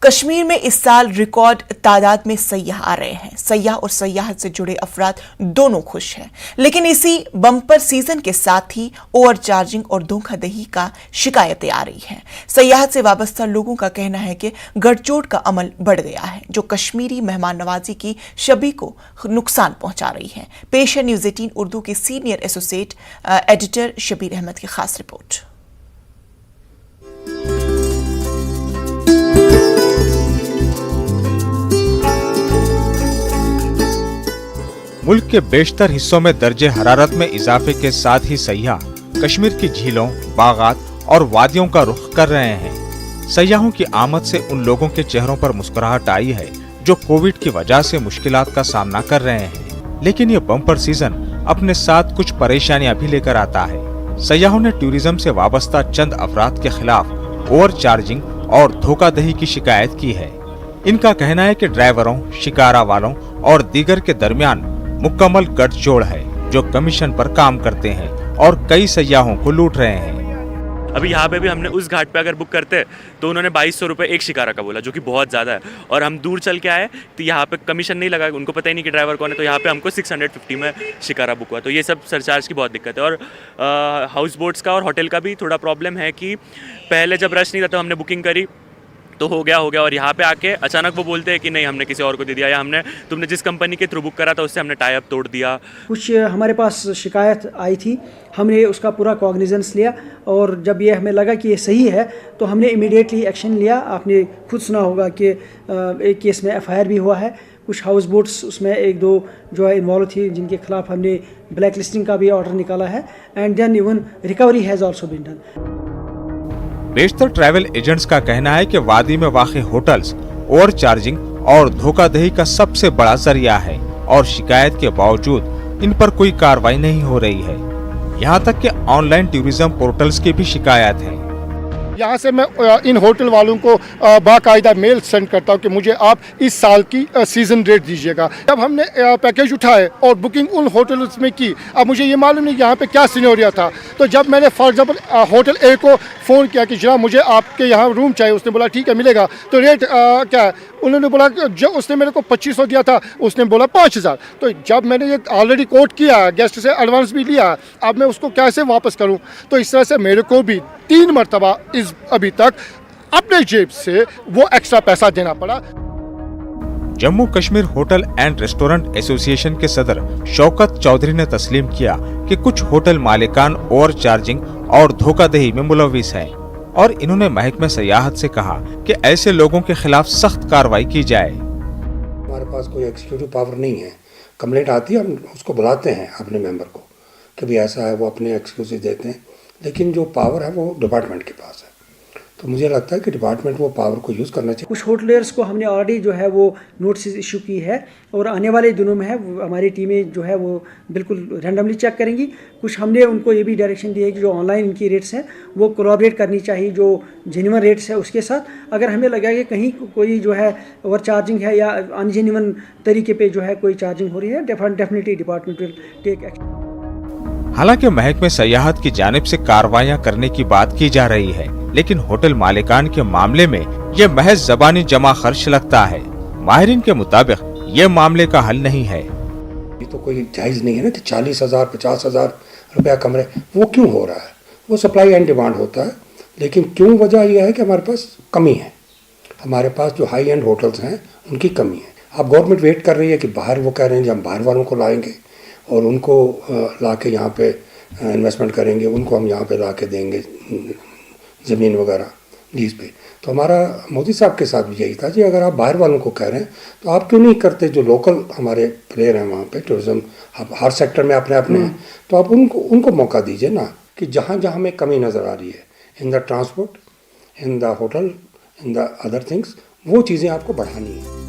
کشمیر میں اس سال ریکارڈ تعداد میں سیاح آ رہے ہیں۔ سیاح اور سیاحت سے جڑے افراد دونوں خوش ہیں، لیکن اسی بمپر سیزن کے ساتھ ہی اوور چارجنگ اور دھوکہ دہی کا شکایتیں آ رہی ہیں۔ سیاحت سے وابستہ لوگوں کا کہنا ہے کہ گڑھ چوٹ کا عمل بڑھ گیا ہے، جو کشمیری مہمان نوازی کی شبیہ کو نقصان پہنچا رہی ہے۔ پیش ہے نیوز 18 اردو کے senior associate editor Shabbir Ahmed کی خاص رپورٹ۔ ملک کے بیشتر حصوں میں درجہ حرارت میں اضافے کے ساتھ ہی سیاح کشمیر کی جھیلوں، باغات اور وادیوں کا رخ کر رہے ہیں۔ سیاحوں کی آمد سے ان لوگوں کے چہروں پر مسکراہٹ آئی ہے جو کووڈ کی وجہ سے مشکلات کا سامنا کر رہے ہیں، لیکن یہ بمپر سیزن اپنے ساتھ کچھ پریشانیاں بھی لے کر آتا ہے۔ سیاحوں نے ٹورزم سے وابستہ چند افراد کے خلاف اوور چارجنگ اور دھوکہ دہی کی شکایت کی ہے۔ ان کا کہنا ہے کہ ڈرائیوروں، شکارہ والوں اور دیگر کے درمیان مکمل گٹھ جوڑ ہے جو کمیشن پر کام کرتے ہیں اور کئی سیاحوں کو لوٹ رہے ہیں۔ ابھی یہاں پہ بھی ہم نے اس گھاٹ پہ اگر بک کرتے تو انہوں نے 2200 روپے ایک شکارہ کا بولا، جو کہ بہت زیادہ ہے، اور ہم دور چل کے آئے تو یہاں پہ کمیشن نہیں لگا، ان کو پتہ ہی نہیں کہ ڈرائیور کون ہے، تو یہاں پہ ہم کو 650 میں شکارہ بک ہوا۔ تو یہ سب سرچارج کی بہت دقت ہے، اور ہاؤس بوٹس کا اور ہوٹل کا بھی تھوڑا پرابلم ہے کہ پہلے جب رش نہیں تھا تو ہم نے بکنگ کری تو ہو گیا، اور یہاں پہ آ کے اچانک وہ بولتے ہیں کہ نہیں ہم نے کسی اور کو دے دیا، یا تم نے جس کمپنی کے تھرو بک کرا تھا اس سے ہم نے ٹائی اپ توڑ دیا۔ کچھ ہمارے پاس شکایت آئی تھی، ہم نے اس کا پورا کوگنیزنس لیا، اور جب یہ ہمیں لگا کہ یہ صحیح ہے تو ہم نے امیڈیٹلی ایکشن لیا۔ آپ نے خود سنا ہوگا کہ ایک کیس میں FIR بھی ہوا ہے، کچھ ہاؤس بوٹس اس میں ایک دو جو ہے انوالو تھی جن کے خلاف ہم نے بلیک لسٹنگ کا بھی آرڈر نکالا ہے، and then even recovery has also been done. بیشتر ٹریول ایجنٹس کا کہنا ہے کہ وادی میں واقع ہوٹلز اوور چارجنگ اور دھوکہ دہی کا سب سے بڑا ذریعہ ہے، اور شکایت کے باوجود ان پر کوئی کارروائی نہیں ہو رہی ہے۔ یہاں تک کہ آن لائن ٹورزم پورٹلز کی بھی شکایت ہے۔ یہاں سے میں ان ہوٹل والوں کو باقاعدہ میل سینڈ کرتا ہوں کہ مجھے آپ اس سال کی سیزن ریٹ دیجیے گا۔ جب ہم نے پیکیج اٹھائے اور بکنگ ان ہوٹلز میں کی، اب مجھے یہ معلوم نہیں یہاں پہ کیا سینیریا تھا، تو جب میں نے فار ایگزامپل ہوٹل اے کو فون کیا کہ جناب مجھے آپ کے یہاں روم چاہیے، اس نے بولا ٹھیک ہے ملے گا، تو ریٹ کیا ہے؟ انہوں نے بولا جو اس نے میرے کو 2500 دیا تھا، اس نے بولا 5000۔ تو جب میں نے یہ آلریڈی کوٹ کیا، گیسٹ سے ایڈوانس بھی لیا، اب میں اس کو کیسے واپس کروں؟ تو اس طرح سے میرے کو بھی 3 مرتبہ ابھی تک اپنے جیب سے وہ ایکسٹرا پیسہ دینا پڑا۔ Jammu Kashmir hotel and restaurant ایسوسی ایشن کے صدر شوکت چودھری نے تسلیم کیا کہ کچھ ہوٹل مالکان اوور چارجنگ اور دھوکہ دہی میں ملوث ہیں، اور انہوں نے محکمہ سیاحت سے کہا کہ ایسے لوگوں کے خلاف سخت کارروائی کی جائے۔ ہمارے پاس کوئی ایگزیکٹو پاور نہیں ہے، کمپلینٹ آتی ہے ہم اس کو بلاتے ہیں اپنے ممبر کو کہ بھی ایسا ہے، وہ اپنے ایکسکیوز دیتے ہیں، لیکن جو پاور ہے وہ ڈپارٹمنٹ کے پاس ہے۔ تو مجھے لگتا ہے کہ ڈپارٹمنٹ وہ پاور کو یوز کرنا چاہیے۔ کچھ ہوٹلیئرس کو ہم نے آلریڈی جو ہے وہ نوٹسز ایشو کی ہے، اور آنے والے دنوں میں ہے ہماری ٹیمیں جو ہے وہ بالکل رینڈملی چیک کریں گی۔ کچھ ہم نے ان کو یہ بھی ڈائریکشن دی ہے کہ جو آن لائن ان کی ریٹس ہیں وہ کولیبریٹ کرنی چاہیے جو جینیون ریٹس ہے اس کے ساتھ۔ اگر ہمیں لگا کہ کہیں کوئی جو ہے اوور چارجنگ ہے یا ان جینیون طریقے پہ جو ہے کوئی چارجنگ ہو رہی ہے، definitely department will take action. حالانکہ محکمہ سیاحت کی جانب سے کارروائیاں کرنے کی بات کی جا رہی ہے، لیکن ہوٹل مالکان کے معاملے میں یہ محض زبانی جمع خرچ لگتا ہے۔ ماہرین کے مطابق یہ معاملے کا حل نہیں ہے۔ یہ تو کوئی جائز نہیں ہے نا کہ 40,000 50,000 روپیہ کمرے، وہ کیوں ہو رہا ہے؟ وہ سپلائی اینڈ ڈیمانڈ ہوتا ہے، لیکن کیوں وجہ یہ ہے کہ ہمارے پاس کمی ہے، ہمارے پاس جو ہائی اینڈ ہوٹلز ہیں ان کی کمی ہے۔ اب گورنمنٹ ویٹ کر رہی ہے کہ باہر، وہ کہہ رہے ہیں کہ ہم باہر والوں کو لائیں گے اور ان کو لا کے یہاں پہ انویسٹمنٹ کریں گے، ان کو ہم یہاں پہ لا کے دیں گے زمین وغیرہ لیز پہ۔ تو ہمارا مودی صاحب کے ساتھ بھی یہی تھا کہ اگر آپ باہر والوں کو کہہ رہے ہیں تو آپ کیوں نہیں کرتے جو لوکل ہمارے پلیئر ہیں وہاں پہ ٹورزم ہر سیکٹر میں اپنے ہیں، تو آپ ان کو موقع دیجیے نا، کہ جہاں جہاں ہمیں کمی نظر آ رہی ہے in the transport, in the hotel, in the other things, وہ چیزیں آپ کو بڑھانی ہیں۔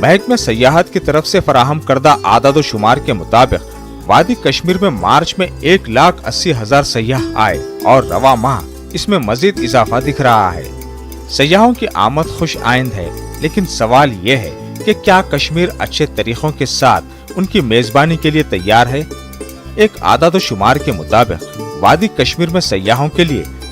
محکمہ سیاحت کی طرف سے فراہم کردہ اعداد و شمار کے مطابق وادی کشمیر میں مارچ میں 1,80,000 سیاح آئے، اور رواں ماہ اس میں مزید اضافہ دکھ رہا ہے۔ سیاحوں کی آمد خوش آئند ہے، لیکن سوال یہ ہے کہ کیا کشمیر اچھے طریقوں کے ساتھ ان کی میزبانی کے لیے تیار ہے؟ ایک اعداد و شمار کے مطابق وادی کشمیر میں سیاحوں کے لیے